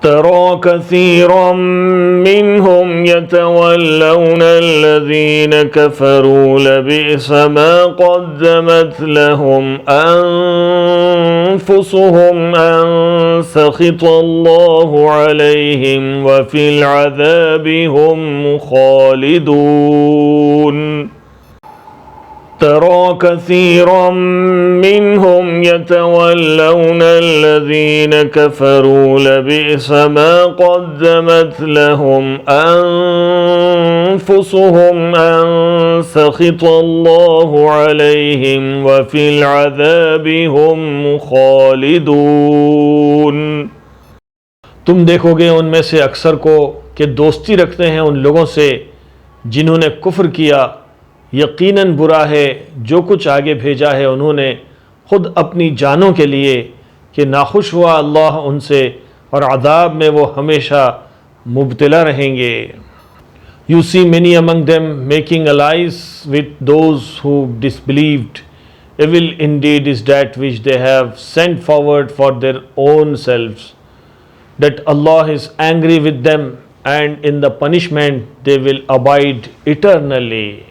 ترى كثيرا منهم يتولون الذين كفروا لبئس ما قدمت لهم أنفسهم أن سخط الله عليهم وفي العذاب هم خالدون ترى كثيرا منهم يتولون الذين كفروا لبئس ما قدمت لهم أنفسهم أن سخط الله عليهم وفي العذاب هم خالدون तुम देखोगे उनमें से अक्सर को कि दोस्ती रखते हैं उन लोगों से जिन्होंने कुफ्र किया। यकीनन बुरा है जो कुछ आगे भेजा है उन्होंने खुद अपनी जानों के लिए कि नाखुश हुआ अल्लाह उनसे और अज़ाब में वो हमेशा मुब्तला रहेंगे। You see many among them making allies with those who disbelieved. Evil indeed is that which they have sent forward for their own selves, that Allah is angry with them and in the punishment they will abide eternally.